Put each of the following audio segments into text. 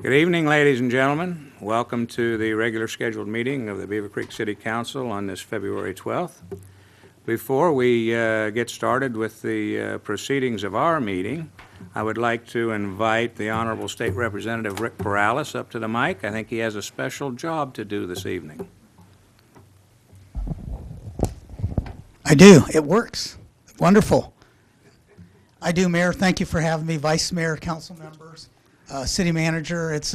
Good evening, ladies and gentlemen. Welcome to the regular scheduled meeting of the Beavercreek City Council on this February 12th. Before we get started with the proceedings of our meeting, I would like to invite the Honorable State Representative Rick Perales up to the mic. I think he has a special job to do this evening. I do. It works. Wonderful. I do, Mayor. Thank you for having me. Vice Mayor, council members, city manager. It's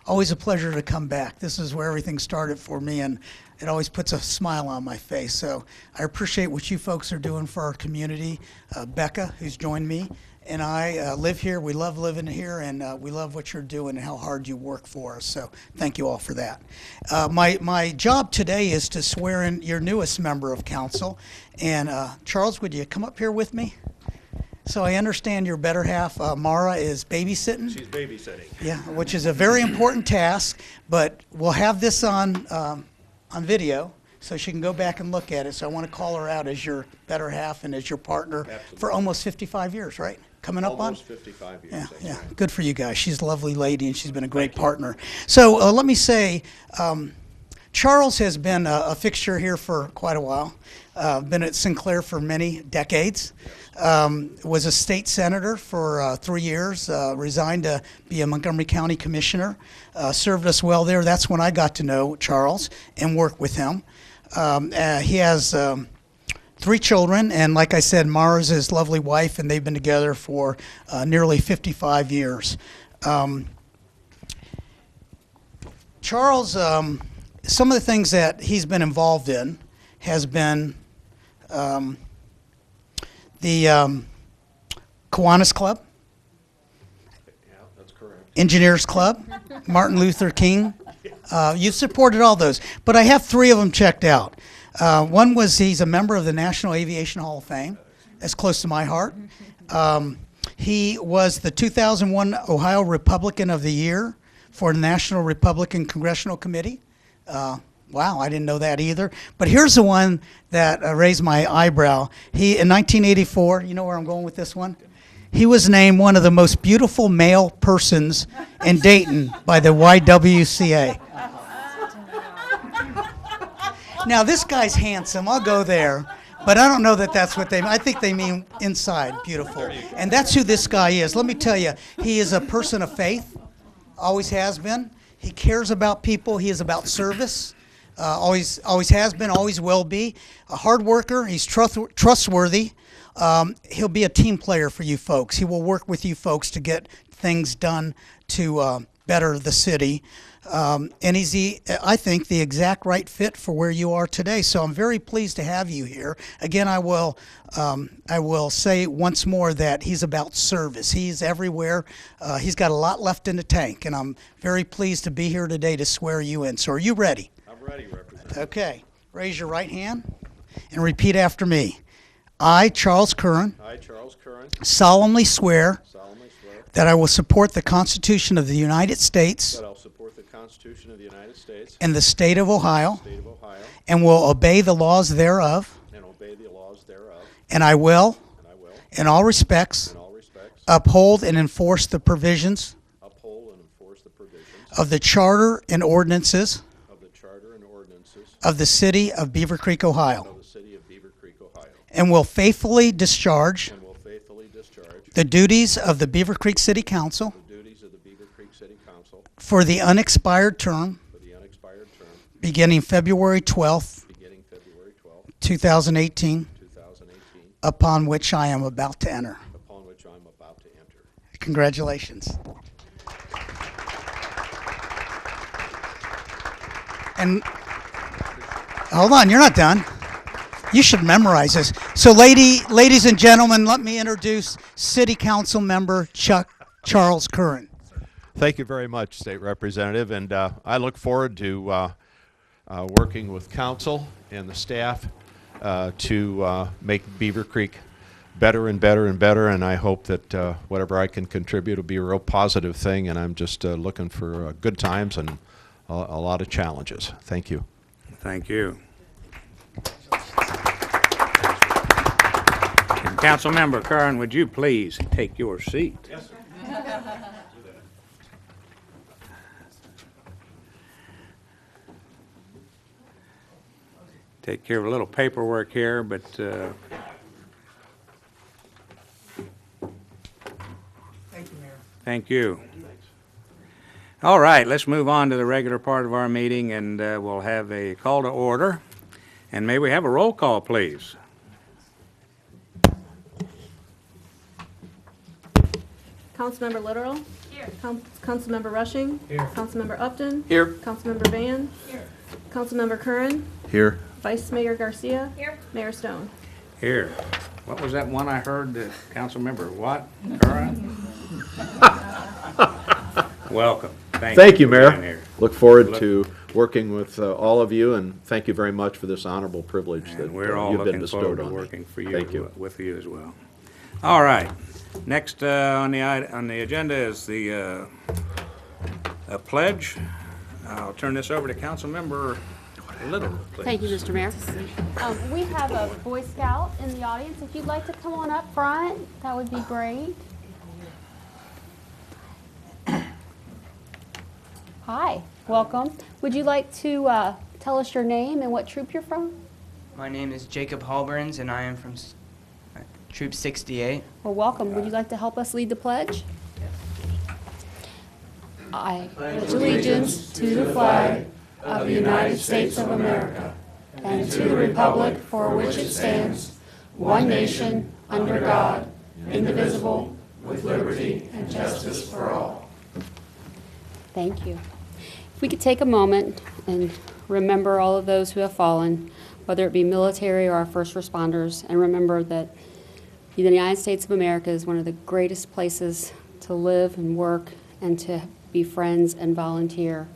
always a pleasure to come back. This is where everything started for me, and it always puts a smile on my face. So I appreciate what you folks are doing for our community. Becca, who's joined me, and I live here. We love living here, and we love what you're doing and how hard you work for us. So thank you all for that. My job today is to swear in your newest member of council. And Charles, would you come up here with me? So I understand your better half, Mara, is babysitting. She's babysitting. Yeah, which is a very important task, but we'll have this on video so she can go back and look at it. So I want to call her out as your better half and as your partner. Absolutely. For almost 55 years, right? Coming up Almost on? 55 years. Yeah, that's yeah. right. Good for you guys. She's a lovely lady, and she's been a great partner. So let me say, Charles has been a fixture here for quite a while. Been at Sinclair for many decades. Was a state senator for 3 years. Resigned to be a Montgomery County commissioner. Served us well there. That's when I got to know Charles and work with him. He has 3 children, and like I said, Mara's his lovely wife, and they've been together for nearly 55 years. Charles, some of the things that he's been involved in has been the Kiwanis Club, Yeah, that's correct. Engineers Club, Martin Luther King. You've supported all those, but I have 3 of them checked out. One was he's a member of the National Aviation Hall of Fame. That's close to my heart. He was the 2001 Ohio Republican of the Year for the National Republican Congressional Committee. Wow, I didn't know that either. But here's the one that raised my eyebrow. He, in 1984, you know where I'm going with this one? He was named one of the most beautiful male persons in Dayton by the YWCA. Now, this guy's handsome. I'll go there. But I don't know that that's what they mean. I think they mean inside, beautiful. And that's who this guy is. Let me tell you, he is a person of faith, always has been. He cares about people. He is about service. Always has been, always will be. A hard worker. He's trustworthy. He'll be a team player for you folks. He will work with you folks to get things done to better the city. And he's, I think, the exact right fit for where you are today. So I'm very pleased to have you here. Again, I will say once more that he's about service. He's everywhere. He's got a lot left in the tank, and I'm very pleased to be here today to swear you in. So are you ready? I'm ready, Representative. Okay. Raise your right hand and repeat after me. I, Charles Curran, I, Charles Curran, solemnly swear solemnly swear that I will support the Constitution of the United States that I'll support the Constitution of the United States and the state of Ohio, State of Ohio, and will obey the laws thereof, and obey the laws thereof, and I will, in in all respects, all respects, uphold and enforce the provisions uphold and enforce the provisions of the Charter and ordinances of the Charter and ordinances of the city of Beavercreek, Ohio, of the City of Beavercreek, Ohio, and will faithfully discharge and will faithfully discharge the duties of the Beavercreek City Council the duties of the Beavercreek City Council for the unexpired term for the unexpired term beginning February 12th, beginning February 12, 2018, 2018, upon which I am about to enter. upon which I'm about to enter. Congratulations. And hold on, you're not done. You should memorize this. So ladies and gentlemen, let me introduce City Council Member Charles Curran. Thank you very much, State Representative, and I look forward to working with council and the staff to make Beavercreek better and better and better, and I hope that whatever I can contribute will be a real positive thing, and I'm just looking for good times and a lot of challenges. Thank you. Thank you. Councilmember Curran, would you please take your seat? Yes, sir. take care of a little paperwork here, but Thank you, Mayor. thank you. All right, let's move on to the regular part of our meeting, and we'll have a call to order. And may we have a roll call, please? Councilmember Literal. Here. Councilmember Rushing. Here. Councilmember Upton. Here. Councilmember Van. Here. Councilmember Curran. Here. Vice Mayor Garcia. Here. Mayor Stone. Here. What was that one I heard, Councilmember what? Curran? Welcome. Thank you, for being Mayor. here. Look forward to working with all of you, and thank you very much for this honorable privilege that And we're all you've been looking forward bestowed to on me. working for you, Thank you. with you as well. All right. Next on the agenda is the a pledge. I'll turn this over to Councilmember Little, please. Thank you, Mr. Mayor. We have a Boy Scout in the audience. If you'd like to come on up front, that would be great. Hi, welcome. Would you like to tell us your name and what troop you're from? My name is Jacob Halburns, and I am from Troop 68. Well, welcome. Would you like to help us lead the pledge? I pledge allegiance to the flag of the United States of America and to the republic for which it stands, one nation, under God, indivisible, with liberty and justice for all. Thank you. If we could take a moment and remember all of those who have fallen, whether it be military or our first responders, and remember that the United States of America is one of the greatest places to live and work and to be friends and volunteer.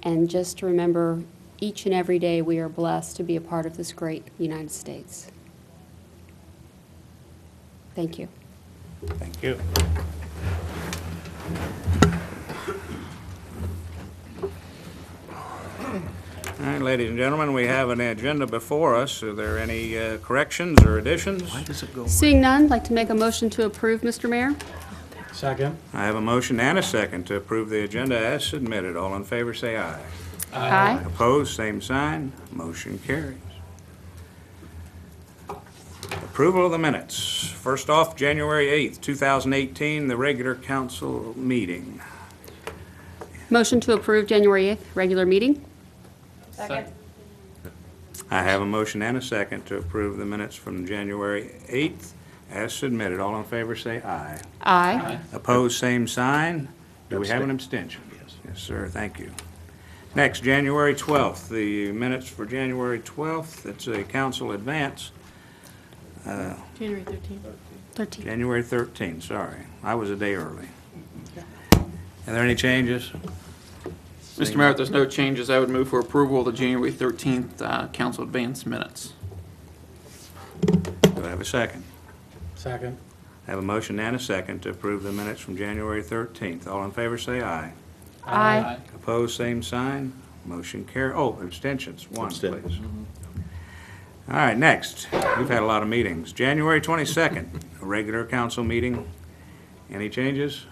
And just to remember, each and every day we are blessed to be a part of this great United States. Thank you. Thank you. All right, ladies and gentlemen, we have an agenda before us. Are there any corrections or additions? Seeing none, I'd like to make a motion to approve, Mr. Mayor. Second. I have a motion and a second to approve the agenda as submitted. All in favor, say aye. Aye. Opposed, same sign. Motion carries. Approval of the minutes. First off, January 8th, 2018, the regular council meeting. Motion to approve January 8th, regular meeting. I have a motion and a second to approve the minutes from January 8th as submitted. All in favor, say aye. Aye. Opposed, same sign. Do we have an abstention? Yes. Yes, sir, thank you. Next, January 12th, the minutes for January 12th, it's a council advance. January 13th. 13. January 13th, sorry. I was a day early. Are there any changes? Mr. Mayor, if there's no changes, I would move for approval of the January 13th council advance minutes. Do I have a second? Second. I have a motion and a second to approve the minutes from January 13th. All in favor, say aye. Aye. Opposed, same sign. Motion carry, oh, abstentions, one, Abstain. please. All right, next, we've had a lot of meetings. January 22nd, a regular council meeting. Any changes?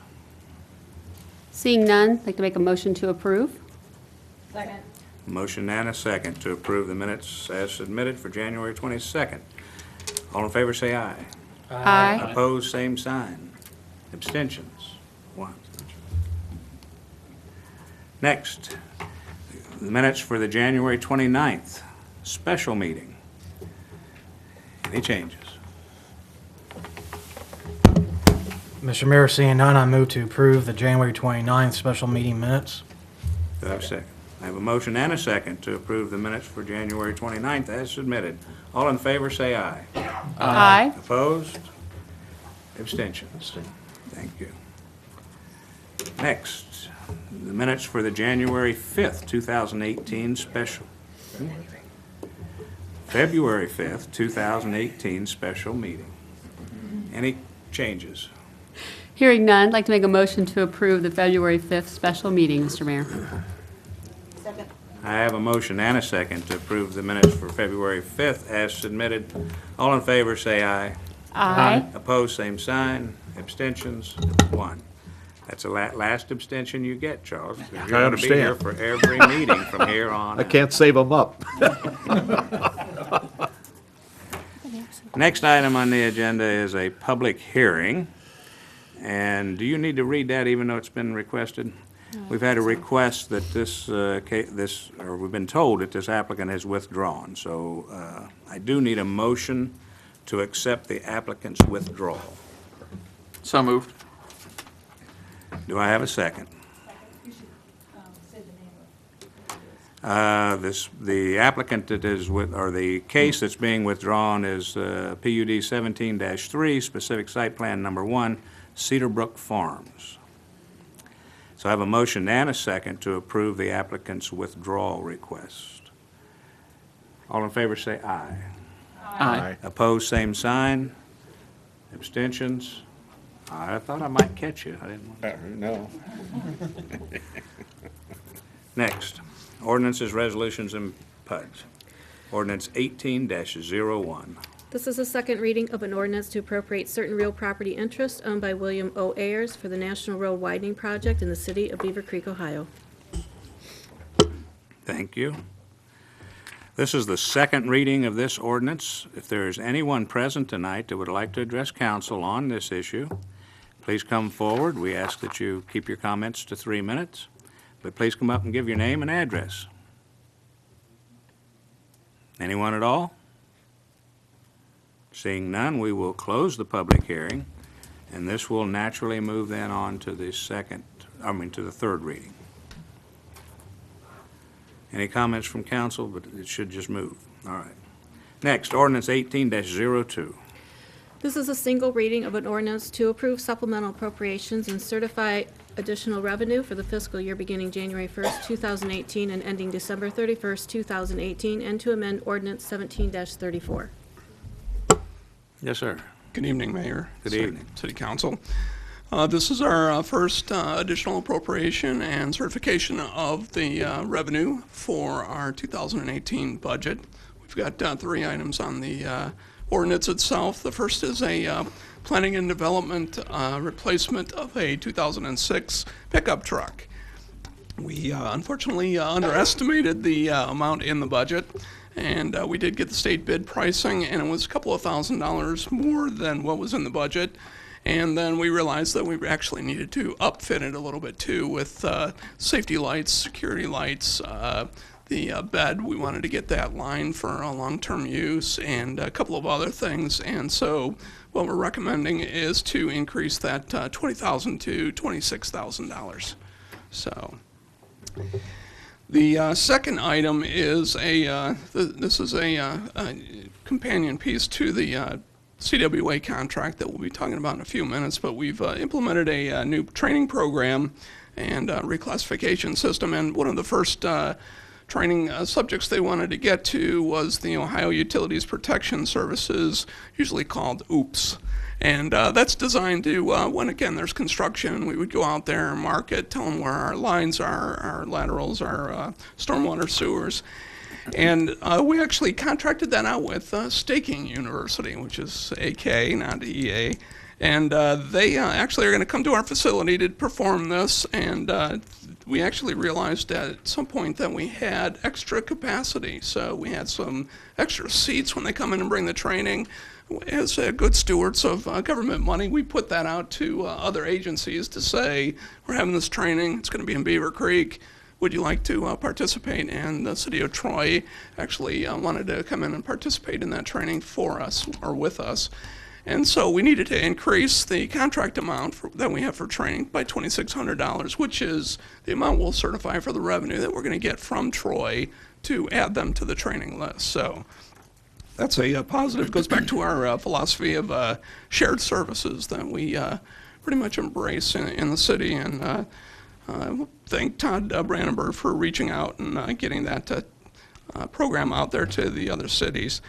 Seeing none, I'd like to make a motion to approve. Motion and a second to approve the minutes as submitted for January 22nd. All in favor, say aye. Aye. Opposed, same sign. Abstentions, one. Next, the minutes for the January 29th special meeting. Any changes? Mr. Mayor, seeing none, I move to approve the January 29th special meeting minutes. Do I have a second? I have a motion and a second to approve the minutes for January 29th as submitted. All in favor, say aye. Aye. Opposed? Abstentions? Thank you. Next, the minutes for the January 5th, 2018 special. February 5th, 2018 special meeting. Any changes? Hearing none, I'd like to make a motion to approve the February 5th special meeting, Mr. Mayor. I have a motion and a second to approve the minutes for February 5th as submitted. All in favor, say aye. Aye. Opposed, same sign. Abstentions, one. That's the last abstention you get, Charles. 'Cause You're going to be here for every meeting from here on. I can't save them up. Next item on the agenda is a public hearing. And do you need to read that even though it's been requested? We've had a request that we've been told that this applicant has withdrawn. So I do need a motion to accept the applicant's withdrawal. So moved. Do I have a second? The applicant that is or the case that's being withdrawn is PUD 17-3, specific site plan number 1, Cedar Brook Farms. So I have a motion and a second to approve the applicant's withdrawal request. All in favor say aye. Aye. Opposed, same sign. Abstentions? I thought I might catch you. I didn't want No. Next, ordinances, resolutions, and PUDs. Ordinance 18-01. This is a second reading of an ordinance to appropriate certain real property interests owned by William O. Ayers for the National Road Widening Project in the city of Beavercreek, Ohio. Thank you. This is the second reading of this ordinance. If there is anyone present tonight that would like to address council on this issue, please come forward. We ask that you keep your comments to 3 minutes, but please come up and give your name and address. Anyone at all? Seeing none, we will close the public hearing, and this will naturally move then on to the to the third reading. Any comments from council? But it should just move. All right. Next, ordinance 18-02. This is a single reading of an ordinance to approve supplemental appropriations and certify additional revenue for the fiscal year beginning January 1st, 2018 and ending December 31st, 2018, and to amend ordinance 17-34. Yes, sir. Good evening, Mayor. Good evening. City Council. This is our first additional appropriation and certification of the revenue for our 2018 budget. We've got 3 items on the ordinance itself. The first is a planning and development replacement of a 2006 pickup truck. We unfortunately underestimated the amount in the budget, and we did get the state bid pricing, and it was a couple of $1,000s more than what was in the budget. And then we realized that we actually needed to upfit it a little bit too with safety lights, security lights, the bed. We wanted to get that line for long-term use and a couple of other things. And so what we're recommending is to increase that $20,000 to $26,000. So the second item is this is a companion piece to the CWA contract that we'll be talking about in a few minutes, but we've implemented a new training program and reclassification system, and one of the first training subjects they wanted to get to was the Ohio Utilities Protection Services, usually called OOPS. And that's designed to, when again there's construction, we would go out there and mark it, tell them where our lines are, our laterals, our stormwater sewers. And we actually contracted that out with Staking University, which is AK, not EA. And they actually are going to come to our facility to perform this. And we actually realized at some point that we had extra capacity. So we had some extra seats when they come in and bring the training. As good stewards of government money, we put that out to other agencies to say, we're having this training, it's going to be in Beavercreek. Would you like to participate? And the city of Troy actually wanted to come in and participate in that training for us or with us. And so we needed to increase the contract amount that we have for training by $2,600, which is the amount we'll certify for the revenue that we're going to get from Troy to add them to the training list. So that's a positive. Goes back to our philosophy of shared services that we pretty much embrace in the city. And thank Todd Brandenburg for reaching out and getting that program out there to the other cities.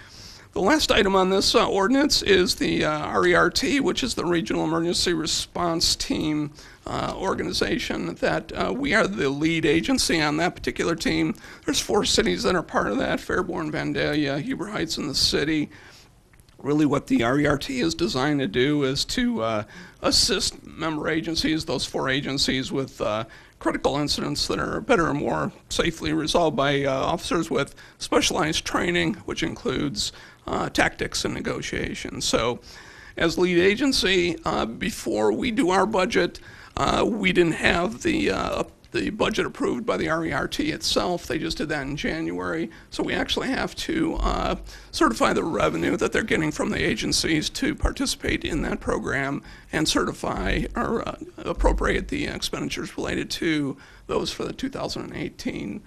The last item on this ordinance is the RERT, which is the Regional Emergency Response Team organization that we are the lead agency on that particular team. There's 4 cities that are part of that: Fairborn, Vandalia, Huber Heights, and the city. Really what the RERT is designed to do is to assist member agencies, those 4 agencies, with critical incidents that are better and more safely resolved by officers with specialized training, which includes tactics and negotiations. So as lead agency, before we do our budget, we didn't have the budget approved by the RERT itself. They just did that in January. So we actually have to certify the revenue that they're getting from the agencies to participate in that program and certify or appropriate the expenditures related to those for the 2018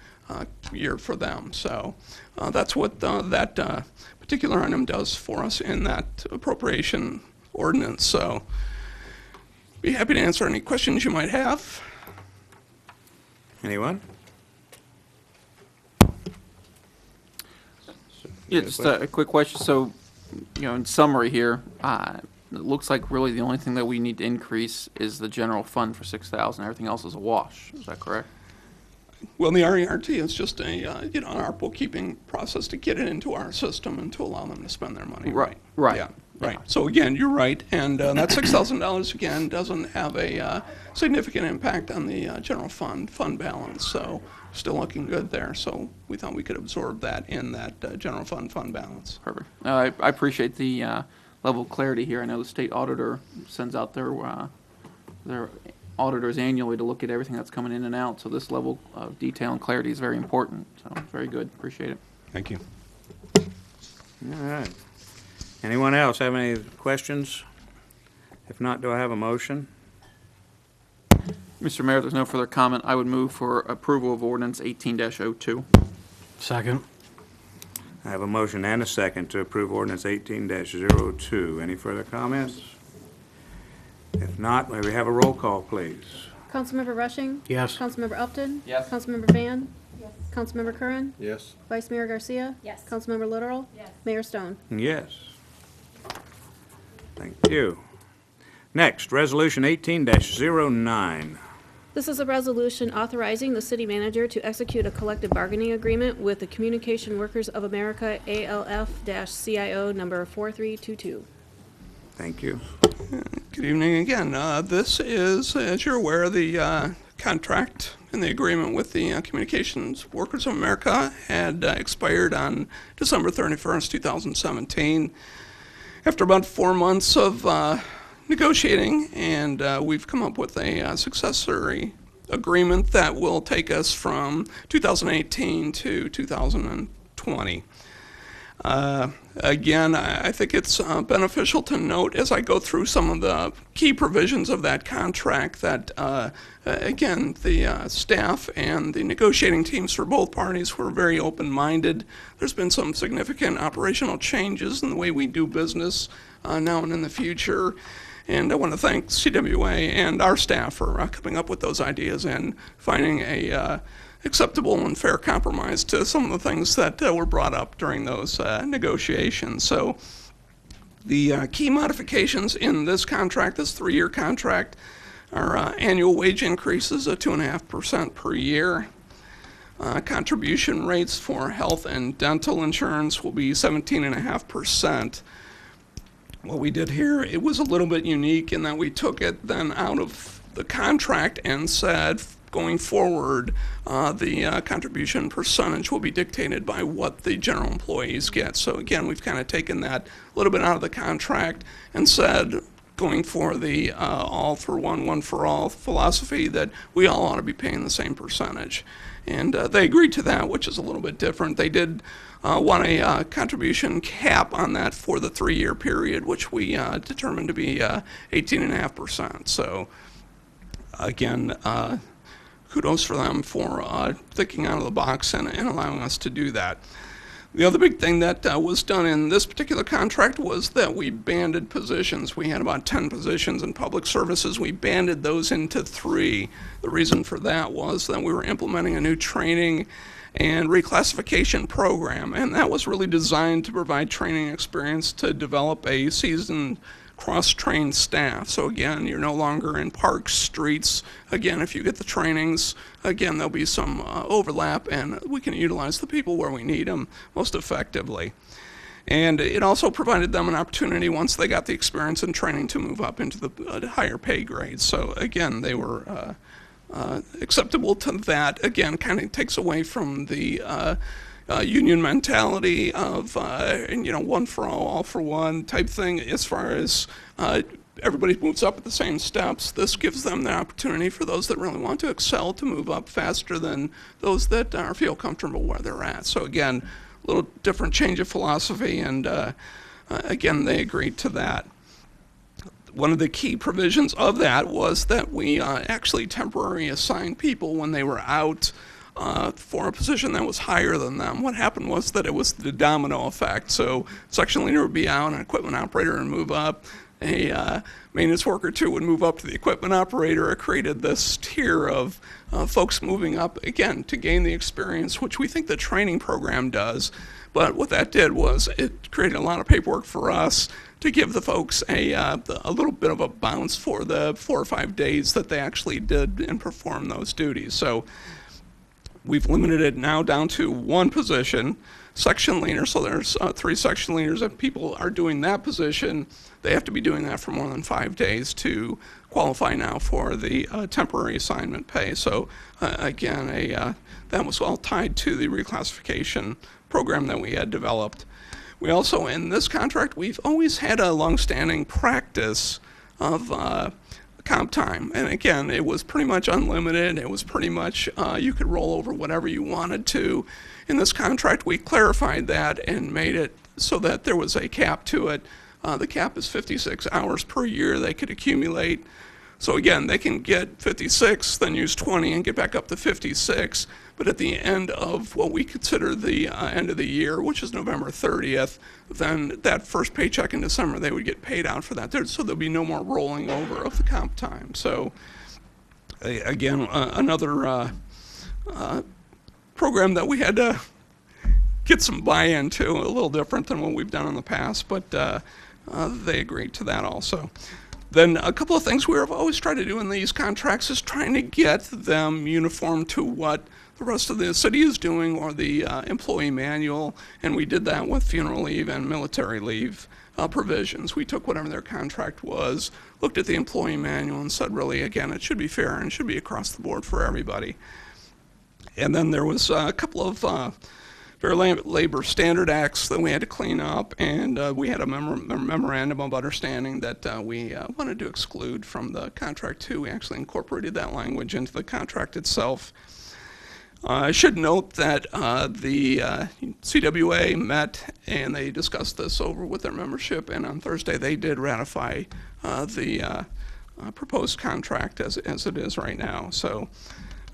year for them. So that's what that particular item does for us in that appropriation ordinance. So be happy to answer any questions you might have. Anyone? Yeah, just a quick question. So, in summary here, it looks like really the only thing that we need to increase is the general fund for 6,000. Everything else is a wash. Is that correct? Well, the RERT is just our bookkeeping process to get it into our system and to allow them to spend their money. Right. Yeah. Right. So again, you're right, and that $6,000 again doesn't have a significant impact on the general fund balance. So still looking good there. So we thought we could absorb that in that general fund balance. Perfect. I appreciate the level of clarity here. I know the state auditor sends out their auditors annually to look at everything that's coming in and out. So this level of detail and clarity is very important. So very good. Appreciate it. Thank you. All right. Anyone else have any questions? If not, do I have a motion? Mr. Mayor, if there's no further comment, I would move for approval of ordinance 18-02. Second. I have a motion and a second to approve ordinance 18-02. Any further comments? If not, may we have a roll call, please? Councilmember Rushing? Yes. Councilmember Upton? Yes. Councilmember Van? Yes. Councilmember Curran? Yes. Vice Mayor Garcia? Yes. Councilmember Literal? Yes. Mayor Stone? Yes. Thank you. Next, Resolution 18-09. This is a resolution authorizing the city manager to execute a collective bargaining agreement with the Communication Workers of America, ALF-CIO number 4322. Thank you. Good evening again. This is, as you're aware, the contract and the agreement with the Communications Workers of America had expired on December 31st, 2017. After about 4 months of negotiating, and we've come up with a successory agreement that will take us from 2018 to 2020. Again, I think it's beneficial to note as I go through some of the key provisions of that contract that, again, the staff and the negotiating teams for both parties were very open-minded. There's been some significant operational changes in the way we do business now and in the future. And I want to thank CWA and our staff for coming up with those ideas and finding a acceptable and fair compromise to some of the things that were brought up during those negotiations. So the key modifications in this contract, this 3-year contract, are annual wage increases of 2.5% per year. Contribution rates for health and dental insurance will be 17.5%. What we did here, it was a little bit unique in that we took it then out of the contract and said, going forward, the contribution percentage will be dictated by what the general employees get. So again, we've kind of taken that a little bit out of the contract and said, going for the all for one, one for all philosophy, that we all ought to be paying the same percentage. And they agreed to that, which is a little bit different. They did want a contribution cap on that for the 3-year period, which we determined to be 18.5%. So again, kudos for them for thinking out of the box and allowing us to do that. The other big thing that was done in this particular contract was that we banded positions. We had about 10 positions in public services. We banded those into 3. The reason for that was that we were implementing a new training and reclassification program, and that was really designed to provide training experience to develop a seasoned cross-trained staff. So again, you're no longer in parks, streets. Again, if you get the trainings, again, there'll be some overlap, and we can utilize the people where we need them most effectively. And it also provided them an opportunity, once they got the experience and training, to move up into the higher pay grades. So again, they were acceptable to that. Again, kind of takes away from the union mentality of, one for all for one type thing. As far as everybody moves up at the same steps, this gives them the opportunity, for those that really want to excel, to move up faster than those that feel comfortable where they're at. So again, a little different change of philosophy, and again, they agreed to that. One of the key provisions of that was that we actually temporarily assigned people when they were out for a position that was higher than them. What happened was that it was the domino effect. So section leader would be out, an equipment operator would move up, a maintenance worker too would move up to the equipment operator. It created this tier of folks moving up, again, to gain the experience, which we think the training program does. But what that did was it created a lot of paperwork for us to give the folks a little bit of a bounce for the 4 or 5 days that they actually did and performed those duties. So we've limited it now down to one position, section leader. So there's 3 section leaders. If people are doing that position, they have to be doing that for more than 5 days to qualify now for the temporary assignment pay. So again, that was all tied to the reclassification program that we had developed. We also, in this contract, we've always had a longstanding practice of comp time. And again, it was pretty much unlimited. It was pretty much, you could roll over whatever you wanted to. In this contract, we clarified that and made it so that there was a cap to it. The cap is 56 hours per year they could accumulate. So again, they can get 56, then use 20 and get back up to 56. But at the end of what we consider the end of the year, which is November 30th, then that first paycheck in December, they would get paid out for that. So there'll be no more rolling over of the comp time. So again, another program that we had to get some buy-in to, a little different than what we've done in the past, but they agreed to that also. Then a couple of things we've always tried to do in these contracts is trying to get them uniform to what the rest of the city is doing, or the employee manual, and we did that with funeral leave and military leave provisions. We took whatever their contract was, looked at the employee manual, and said, really, again, it should be fair and it should be across the board for everybody. And then there was a couple of Fair Labor Standard Acts that we had to clean up, and we had a memorandum of understanding that we wanted to exclude from the contract too. We actually incorporated that language into the contract itself. I should note that the CWA met and they discussed this over with their membership, and on Thursday they did ratify the proposed contract as it is right now. So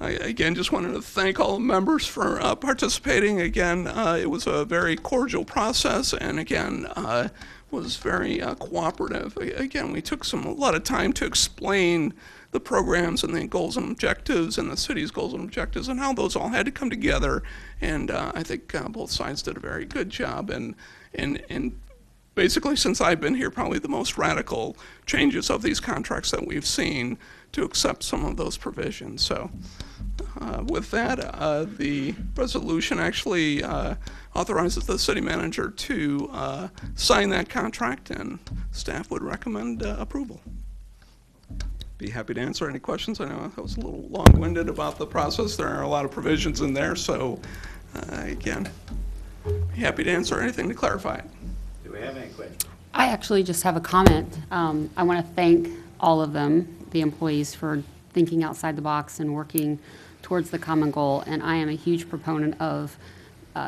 I, again, just wanted to thank all the members for participating. Again, it was a very cordial process, and again, was very cooperative. Again, we took a lot of time to explain the programs and the goals and objectives and the city's goals and objectives and how those all had to come together. And I think both sides did a very good job. And basically, since I've been here, probably the most radical changes of these contracts that we've seen to accept some of those provisions. So with that, the resolution actually authorizes the city manager to sign that contract, and staff would recommend approval. Be happy to answer any questions. I know I was a little long-winded about the process. There are a lot of provisions in there, so again, be happy to answer anything to clarify it. Do we have any questions? I actually just have a comment. I want to thank all of them, the employees, for thinking outside the box and working towards the common goal. And I am a huge proponent of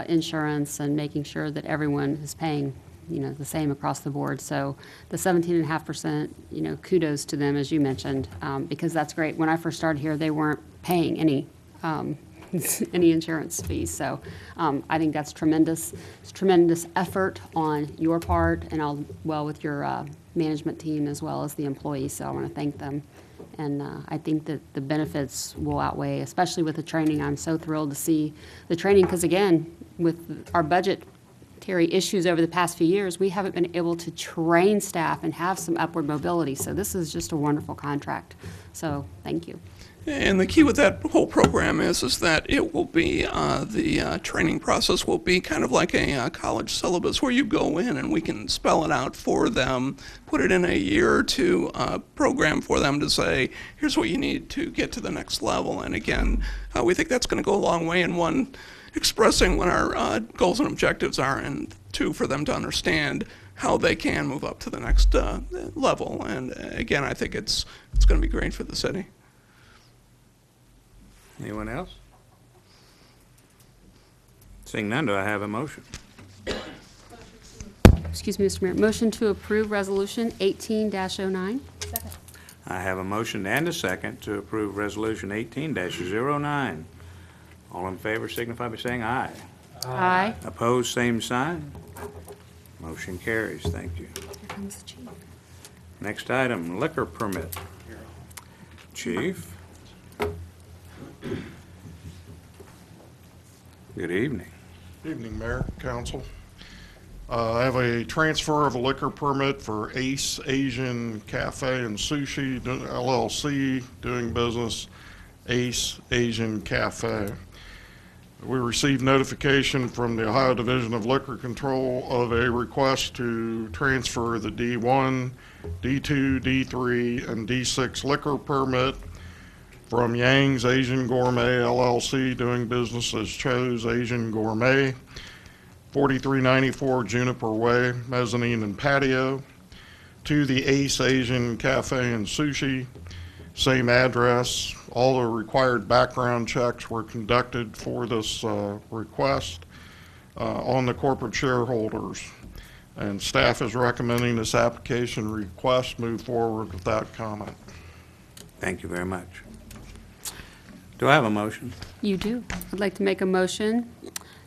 insurance and making sure that everyone is paying, the same across the board. So the 17.5%, kudos to them, as you mentioned, because that's great. When I first started here, they weren't paying any insurance fees. So I think that's tremendous. It's tremendous effort on your part, and with your management team as well as the employees. So I want to thank them. And I think that the benefits will outweigh, especially with the training. I'm so thrilled to see the training because, again, with our budget Terry, issues over the past few years, we haven't been able to train staff and have some upward mobility. So this is just a wonderful contract. So thank you. And the key with that whole program is that it will be, the training process will be kind of like a college syllabus where you go in and we can spell it out for them, put it in a year or two program for them to say, here's what you need to get to the next level. And again, we think that's going to go a long way in one, expressing what our goals and objectives are, and two, for them to understand how they can move up to the next level. And again, I think it's going to be great for the city. Anyone else? Seeing none, do I have a motion? Excuse me, Mr. Mayor. Motion to approve Resolution 18-09. I have a motion and a second to approve Resolution 18-09. All in favor signify by saying aye. Aye. Opposed, same sign. Motion carries. Thank you. Here comes the chief. Next item, liquor permit. Chief? Good evening. Evening, Mayor, Council. I have a transfer of a liquor permit for Ace Asian Cafe and Sushi LLC, doing business Ace Asian Cafe. We received notification from the Ohio Division of Liquor Control of a request to transfer the D1, D2, D3, and D6 liquor permit from Yang's Asian Gourmet LLC, doing business as Cho's Asian Gourmet, 4394 Juniper Way, mezzanine and patio, to the Ace Asian Cafe and Sushi, same address. All the required background checks were conducted for this request on the corporate shareholders. And staff is recommending this application request move forward without comment. Thank you very much. Do I have a motion? You do. I'd like to make a motion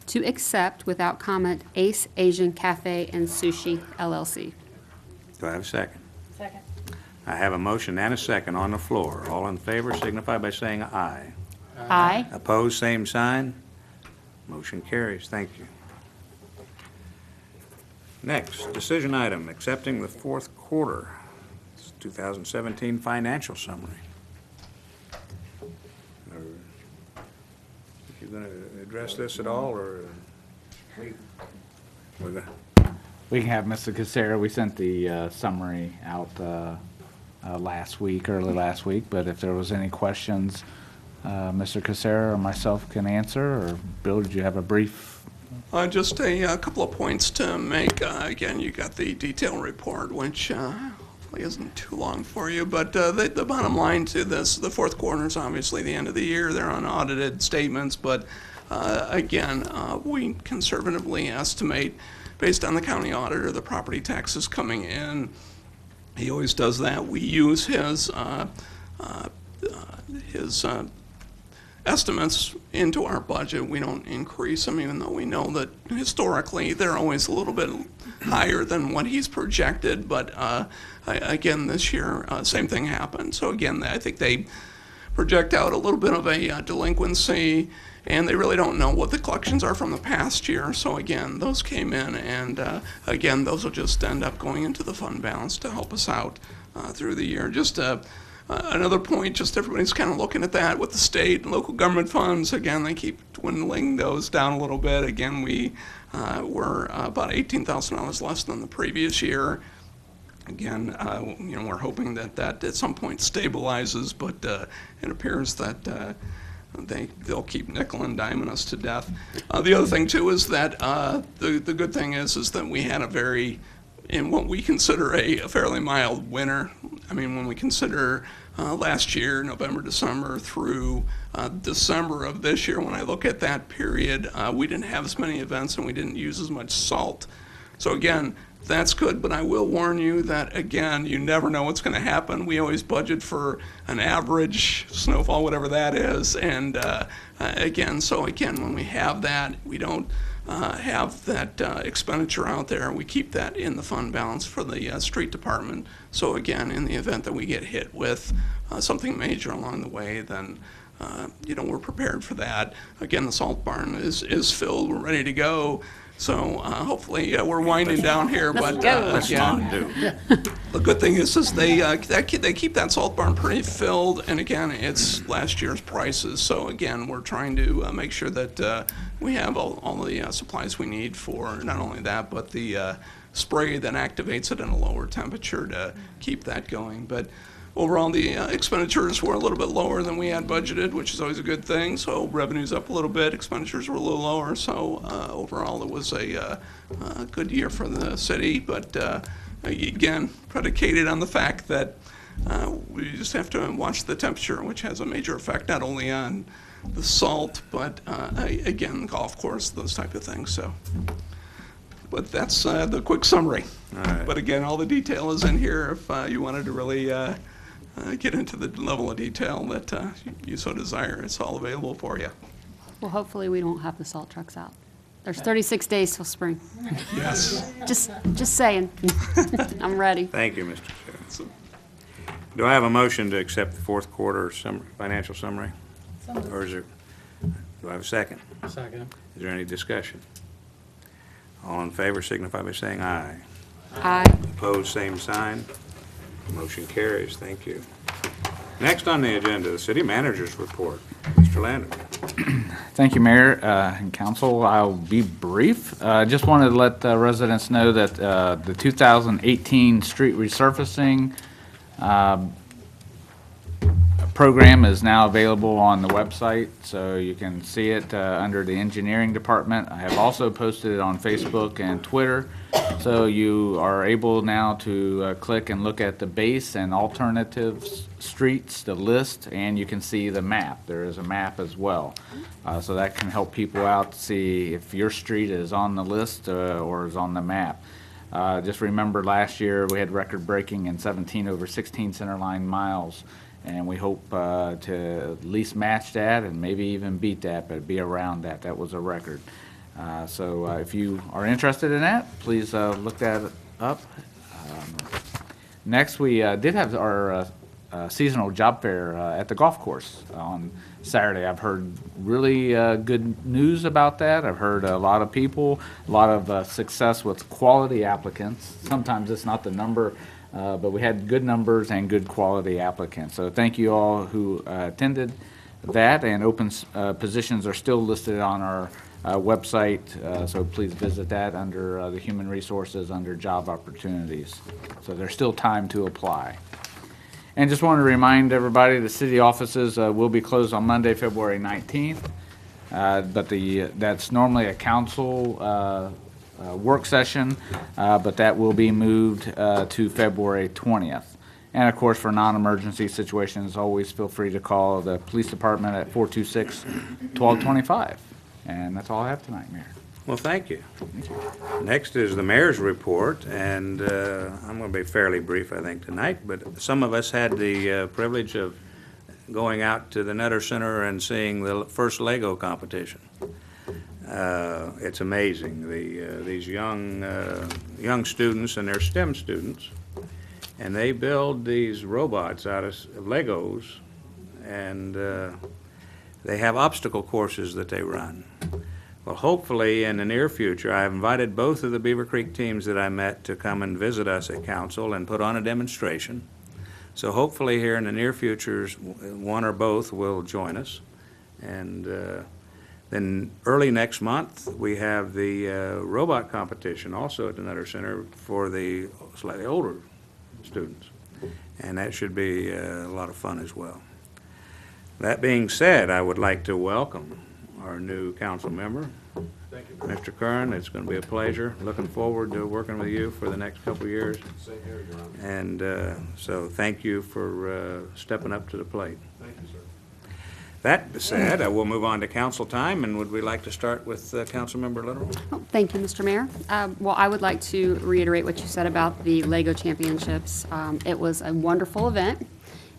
to accept without comment Ace Asian Cafe and Sushi LLC. Do I have a second? Second. I have a motion and a second on the floor. All in favor signify by saying aye. Aye. Opposed, same sign. Motion carries. Thank you. Next, decision item, accepting the fourth quarter 2017 financial summary. You going to address this at all, or? We can have Mr. Casera. We sent the summary out early last week, but if there was any questions, Mr. Casera or myself can answer, or Bill, did you have a brief? Just a couple of points to make. Again, you got the detailed report, which hopefully isn't too long for you, but the bottom line to this, the fourth quarter is obviously the end of the year. They're unaudited statements, but again, we conservatively estimate, based on the county auditor, the property taxes coming in. He always does that. We use his estimates into our budget. We don't increase them, even though we know that historically they're always a little bit higher than what he's projected. But again, this year, same thing happened. So again, I think they project out a little bit of a delinquency, and they really don't know what the collections are from the past year. So again, those came in, and again, those will just end up going into the fund balance to help us out through the year. Just another point, just everybody's kind of looking at that with the state and local government funds. Again, they keep dwindling those down a little bit. Again, we were about $18,000 less than the previous year. Again, we're hoping that at some point stabilizes, but it appears that they'll keep nickel and diming us to death. The other thing too is that the good thing is that we had in what we consider a fairly mild winter. I mean, when we consider last year, November, December through December of this year, when I look at that period, we didn't have as many events and we didn't use as much salt. So again, that's good, but I will warn you that, again, you never know what's going to happen. We always budget for an average snowfall, whatever that is, and again, when we have that, we don't have that expenditure out there. We keep that in the fund balance for the street department. So again, in the event that we get hit with something major along the way, then we're prepared for that. Again, the salt barn is filled, we're ready to go. So hopefully we're winding down here. Let's But go. Let's not do. the good thing is they keep that salt barn pretty filled, and again, it's last year's prices. So again, we're trying to make sure that we have all the supplies we need for not only that, but the spray that activates it in a lower temperature to keep that going. But overall, the expenditures were a little bit lower than we had budgeted, which is always a good thing. So revenue's up a little bit, expenditures were a little lower. So overall, it was a good year for the city. But again, predicated on the fact that we just have to watch the temperature, which has a major effect not only on the salt, but again, the golf course, those type of things. So. But that's the quick summary. All right. But again, all the detail is in here if you wanted to really get into the level of detail that you so desire. It's all available for you. Well, hopefully we don't have the salt trucks out. There's 36 days till spring. Yes. Just saying. I'm ready. Thank you, Mr. Chair. Do I have a motion to accept the fourth quarter financial summary? Or is there, do I have a second? Second. Is there any discussion? All in favor signify by saying aye. Aye. Opposed, same sign. Motion carries. Thank you. Next on the agenda, the city manager's report. Mr. Lander. Thank you, Mayor and Council. I'll be brief. Just wanted to let residents know that the 2018 street resurfacing program is now available on the website, so you can see it under the engineering department. I have also posted it on Facebook and Twitter, so you are able now to click and look at the base and alternative streets, the list, and you can see the map. There is a map as well, so that can help people out to see if your street is on the list or is on the map. Just remember last year we had record-breaking in 17 over 16 centerline miles. And we hope to at least match that and maybe even beat that, but be around that. That was a record. So if you are interested in that, please look that up. Next, we did have our seasonal job fair at the golf course on Saturday. I've heard really good news about that. I've heard a lot of people, a lot of success with quality applicants. Sometimes it's not the number, but we had good numbers and good quality applicants. So thank you all who attended that, and open positions are still listed on our website, so please visit that under the Human Resources under Job Opportunities. So there's still time to apply. And just wanted to remind everybody the city offices will be closed on Monday, February 19th, but that's normally a council work session, but that will be moved to February 20th. And of course, for non-emergency situations, always feel free to call the police department at 426-1225. And that's all I have tonight, Mayor. Well, thank you. Next is the mayor's report, and I'm going to be fairly brief, I think, tonight, but some of us had the privilege of going out to the Nutter Center and seeing the first Lego competition. It's amazing, these young students, and they're STEM students, and they build these robots out of Legos, and they have obstacle courses that they run. Well, hopefully in the near future, I've invited both of the Beavercreek teams that I met to come and visit us at council and put on a demonstration. So hopefully here in the near future, one or both will join us. And then early next month, we have the robot competition also at the Nutter Center for the slightly older students. And that should be a lot of fun as well. That being said, I would like to welcome our new council member, Mr. Kern. It's going to be a pleasure. Looking forward to working with you for the next couple of years. Same here, Your Honor. And so thank you for stepping up to the plate. Thank you, sir. That said, I will move on to council time, and would we like to start with Councilmember Little? Thank you, Mr. Mayor. Well, I would like to reiterate what you said about the LEGO Championships. It was a wonderful event,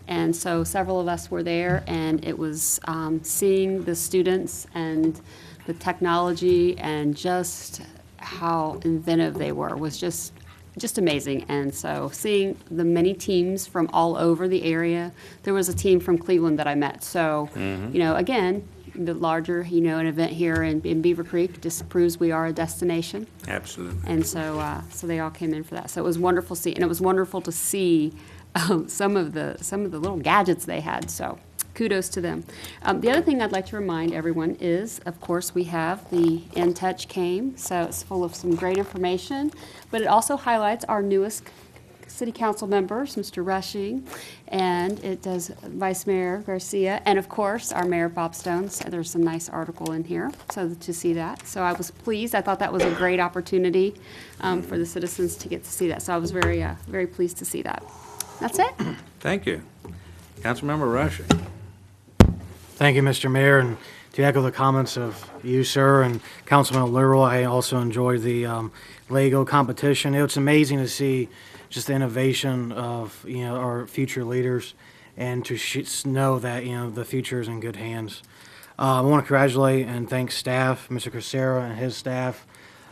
and so several of us were there, and it was seeing the students and the technology and just how inventive they were was just amazing. And so seeing the many teams from all over the area, there was a team from Cleveland that I met. So, you know, again, bit larger, an event here in Beavercreek just proves we are a destination. Absolutely. And so, so they all came in for that. So it was wonderful and it was wonderful to see some of the little gadgets they had. So kudos to them. The other thing I'd like to remind everyone is, of course, we have the In Touch came, so it's full of some great information, but it also highlights our newest city council members, Mr. Rushing, and it does Vice Mayor Garcia, and of course, our Mayor Bob Stone. So there's some nice article in here, so to see that. So I was pleased. I thought that was a great opportunity for the citizens to get to see that. So I was very, very pleased to see that. That's it. Thank you. Councilmember Rushing. Thank you, Mr. Mayor, and to echo the comments of you, sir, and Councilman Literal, I also enjoyed the Lego competition. It's amazing to see just the innovation of our future leaders, and to know that the future is in good hands. I want to congratulate and thank staff, Mr. Crisera and his staff,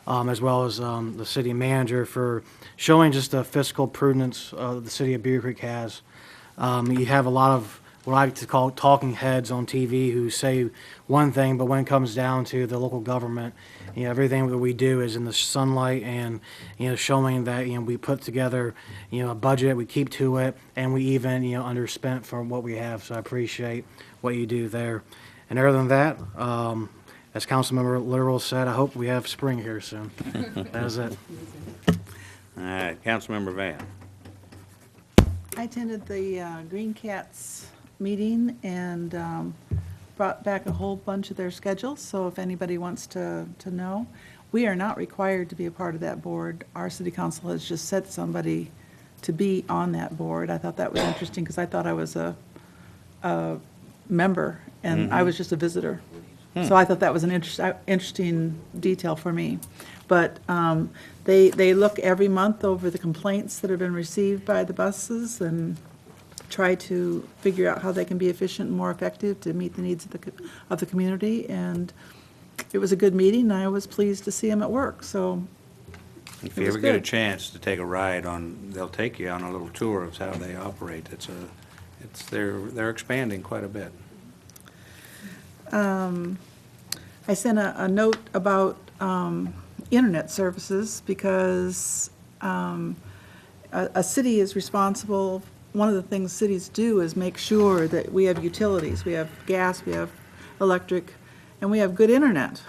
as well as the city manager for showing just the fiscal prudence the city of Beavercreek has. You have a lot of what I like to call talking heads on TV who say one thing, but when it comes down to the local government, everything that we do is in the sunlight, and showing that we put together a budget, we keep to it, and we even underspent for what we have. So I appreciate what you do there. And other than that, as Councilmember Literal said, I hope we have spring here soon. That is it. All right, Councilmember Van. I attended the Green Cats meeting and brought back a whole bunch of their schedules, so if anybody wants to know. We are not required to be a part of that board. Our city council has just set somebody to be on that board. I thought that was interesting because I thought I was a member and I was just a visitor. So I thought that was an interesting detail for me. But they look every month over the complaints that have been received by the buses and try to figure out how they can be efficient and more effective to meet the needs of the community. And it was a good meeting, and I was pleased to see them at work. So if you ever get a chance to take a ride they'll take you on a little tour of how they operate. They're expanding quite a bit. I sent a note about internet services because a city is responsible. One of the things cities do is make sure that we have utilities. We have gas, we have electric, and we have good internet.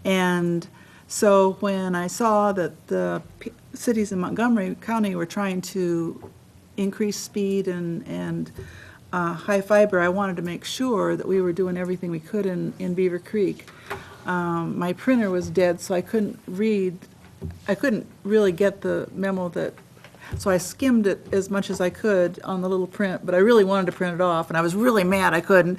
And so when I saw that the cities in Montgomery County were trying to increase speed and high fiber, I wanted to make sure that we were doing everything we could in Beavercreek. My printer was dead, so I couldn't really get the memo so I skimmed it as much as I could on the little print, but I really wanted to print it off, and I was really mad I couldn't.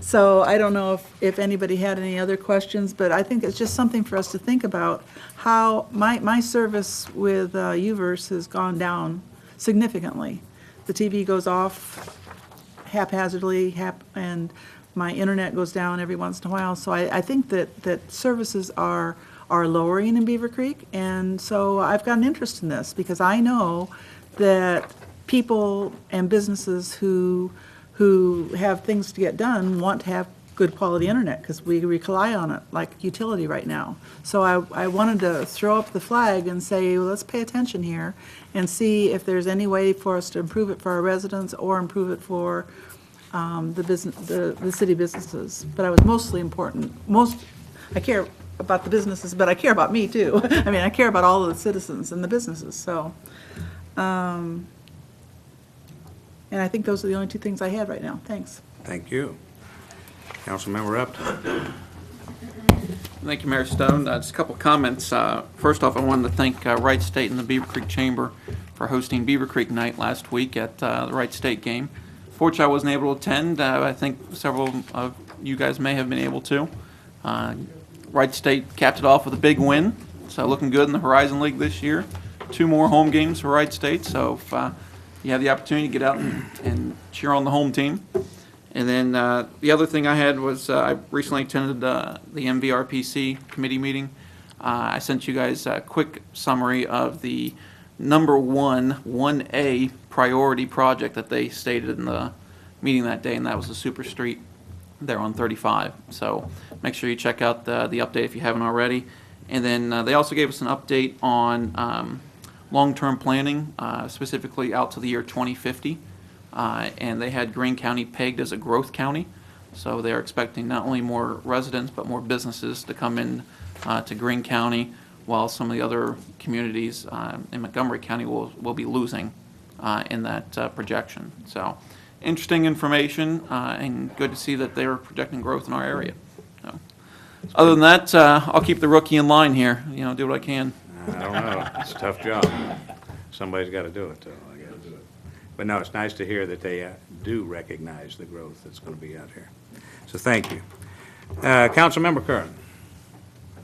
So I don't know if anybody had any other questions, but I think it's just something for us to think about how my service with UVerse has gone down significantly. The TV goes off haphazardly, and my internet goes down every once in a while. So I think that services are lowering in Beavercreek, and so I've got an interest in this because I know that people and businesses who have things to get done want to have good quality internet because we rely on it like utility right now. So I wanted to throw up the flag and say, well, let's pay attention here and see if there's any way for us to improve it for our residents or improve it for the city businesses. But I was mostly important. I care about the businesses, but I care about me too. I mean, I care about all of the citizens and the businesses. So, and I think those are the only two things I had right now. Thanks. Thank you. Councilmember Upton. Thank you, Mayor Stone. Just a couple of comments. First off, I wanted to thank Wright State and the Beavercreek Chamber for hosting Beavercreek Night last week at the Wright State game. Fortunately, I wasn't able to attend. I think several of you guys may have been able to. Wright State capped it off with a big win, so looking good in the Horizon League this year. 2 more home games for Wright State, so if you have the opportunity to get out and cheer on the home team. And then the other thing I had was I recently attended the MVRPC committee meeting. I sent you guys a quick summary of the number 1A priority project that they stated in the meeting that day, and that was the Super Street there on 35. So make sure you check out the update if you haven't already. And then they also gave us an update on long-term planning, specifically out to the year 2050. And they had Greene County pegged as a growth county. So they're expecting not only more residents, but more businesses to come in to Greene County, while some of the other communities in Montgomery County will be losing in that projection. So interesting information, and good to see that they're projecting growth in our area. So, other than that, I'll keep the rookie in line here, do what I can. I don't know. It's a tough job. Somebody's got to do it, though, I guess. But no, it's nice to hear that they do recognize the growth that's going to be out here. So thank you. Councilmember Curran.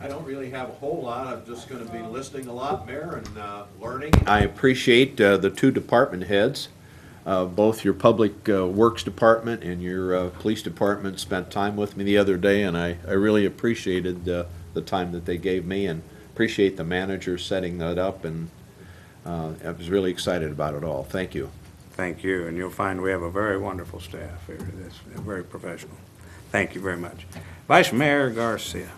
I don't really have a whole lot. I'm just going to be listening a lot, Mayor, and learning. I appreciate the two department heads. Both your Public Works Department and your Police Department spent time with me the other day, and I really appreciated the time that they gave me, and appreciate the manager setting that up, and I was really excited about it all. Thank you. Thank you, and you'll find we have a very wonderful staff here. That's very professional. Thank you very much. Vice Mayor Garcia.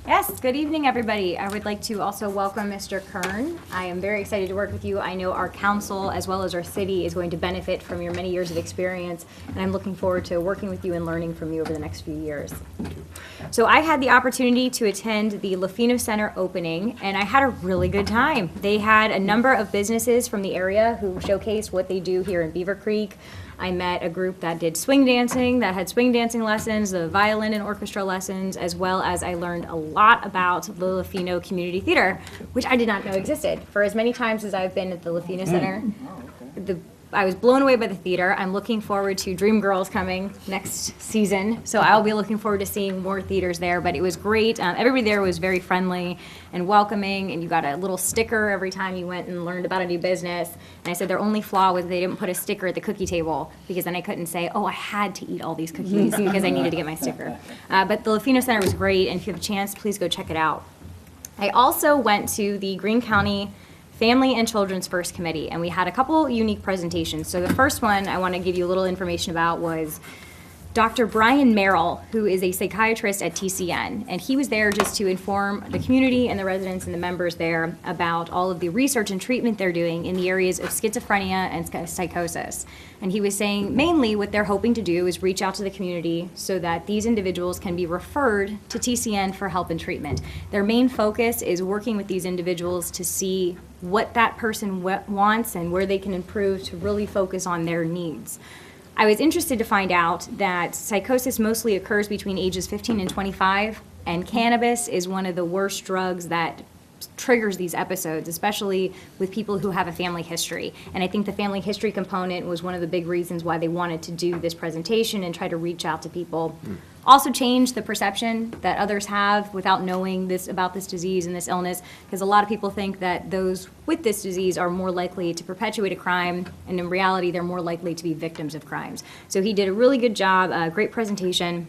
Yes, good evening, everybody. I would like to also welcome Mr. Kern. I am very excited to work with you. I know our council, as well as our city, is going to benefit from your many years of experience, and I'm looking forward to working with you and learning from you over the next few years. So I had the opportunity to attend the Lafino Center opening, and I had a really good time. They had a number of businesses from the area who showcased what they do here in Beavercreek. I met a group that did swing dancing, that had swing dancing lessons, the violin and orchestra lessons, as well as I learned a lot about the Lafino Community Theater, which I did not know existed. For as many times as I've been at the Lafino Center, I was blown away by the theater. I'm looking forward to Dreamgirls coming next season, so I'll be looking forward to seeing more theaters there. But it was great. Everybody there was very friendly and welcoming, and you got a little sticker every time you went and learned about a new business. And I said their only flaw was they didn't put a sticker at the cookie table, because then I couldn't say, oh, I had to eat all these cookies because I needed to get my sticker. But the Lafino Center was great, and if you have a chance, please go check it out. I also went to the Greene County Family and Children's First Committee, and we had a couple unique presentations. So the first one I want to give you a little information about was Dr. Brian Merrill, who is a psychiatrist at TCN, and he was there just to inform the community and the residents and the members there about all of the research and treatment they're doing in the areas of schizophrenia and psychosis. And he was saying mainly what they're hoping to do is reach out to the community so that these individuals can be referred to TCN for help and treatment. Their main focus is working with these individuals to see what that person wants and where they can improve to really focus on their needs. I was interested to find out that psychosis mostly occurs between ages 15 and 25, and cannabis is one of the worst drugs that triggers these episodes, especially with people who have a family history. And I think the family history component was one of the big reasons why they wanted to do this presentation and try to reach out to people. Also change the perception that others have without knowing this about this disease and this illness, because a lot of people think that those with this disease are more likely to perpetuate a crime, and in reality they're more likely to be victims of crimes. So he did a really good job, a great presentation.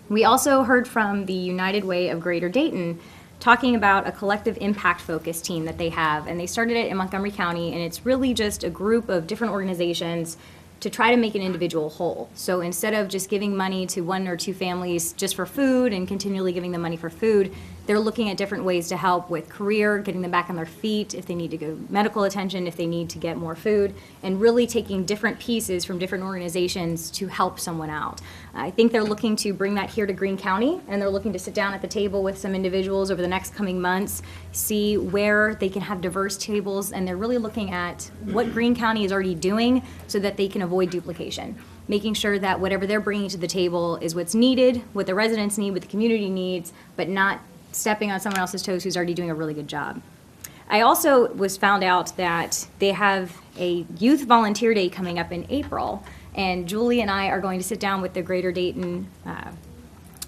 We also heard from the United Way of Greater Dayton talking about a collective impact focus team that they have, and they started it in Montgomery County, and it's really just a group of different organizations to try to make an individual whole. So instead of just giving money to one or two families just for food and continually giving them money for food, they're looking at different ways to help with career, getting them back on their feet, if they need to go medical attention, if they need to get more food, and really taking different pieces from different organizations to help someone out. I think they're looking to bring that here to Greene County, and they're looking to sit down at the table with some individuals over the next coming months, see where they can have diverse tables, and they're really looking at what Greene County is already doing so that they can avoid duplication. Making sure that whatever they're bringing to the table is what's needed, what the residents need, what the community needs, but not stepping on someone else's toes who's already doing a really good job. I also found out that they have a youth volunteer day coming up in April, and Julie and I are going to sit down with the Greater Dayton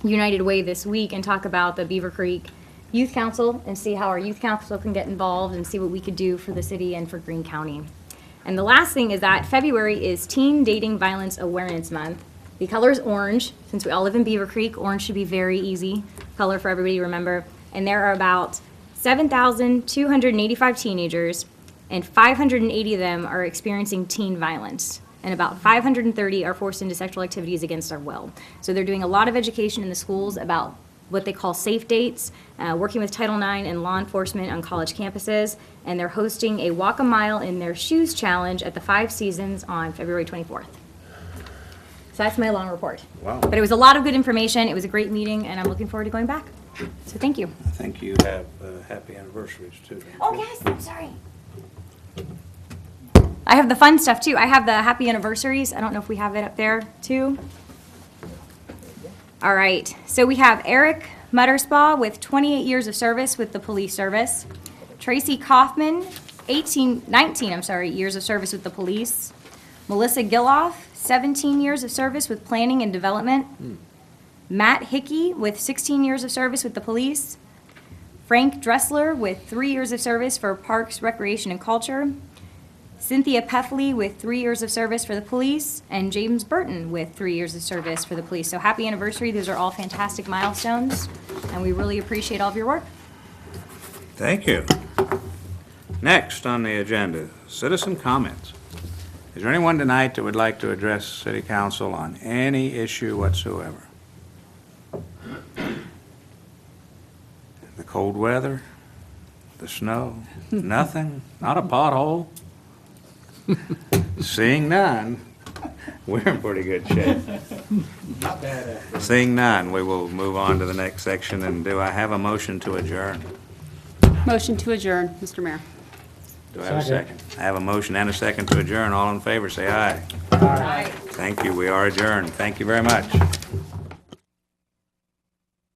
United Way this week and talk about the Beavercreek Youth Council and see how our youth council can get involved and see what we could do for the city and for Greene County. And the last thing is that February is Teen Dating Violence Awareness Month. The color is orange. Since we all live in Beavercreek, orange should be very easy color for everybody to remember. And there are about 7,285 teenagers, and 580 of them are experiencing teen violence. and about 530 are forced into sexual activities against our will. So they're doing a lot of education in the schools about what they call safe dates, working with Title IX and law enforcement on college campuses, and they're hosting a Walk a Mile in Their Shoes challenge at the Five Seasons on February 24th. So that's my long report. Wow. But it was a lot of good information. It was a great meeting, and I'm looking forward to going back. So thank you. I think you have happy anniversaries, too. Oh, yes, I'm sorry. I have the fun stuff, too. I have the happy anniversaries. I don't know if we have it up there, too. All right. So we have Eric Mutterspaugh with 28 years of service with the police service. Tracy Kaufman, 19 years of service with the police. Melissa Giloff, 17 years of service with planning and development. Matt Hickey with 16 years of service with the police. Frank Dressler with 3 years of service for Parks, Recreation, and Culture. Cynthia Peffley with 3 years of service for the police. And James Burton with 3 years of service for the police. So happy anniversary. Those are all fantastic milestones, and we really appreciate all of your work. Thank you. Next on the agenda, citizen comments. Is there anyone tonight that would like to address City Council on any issue whatsoever? The cold weather? The snow? Nothing? Not a pothole? Seeing none, we're in pretty good shape. Seeing none, we will move on to the next section, and do I have a motion to adjourn? Motion to adjourn, Mr. Mayor. Do I have a second? I have a motion and a second to adjourn. All in favor, say aye. Aye. Thank you. We are adjourned. Thank you very much.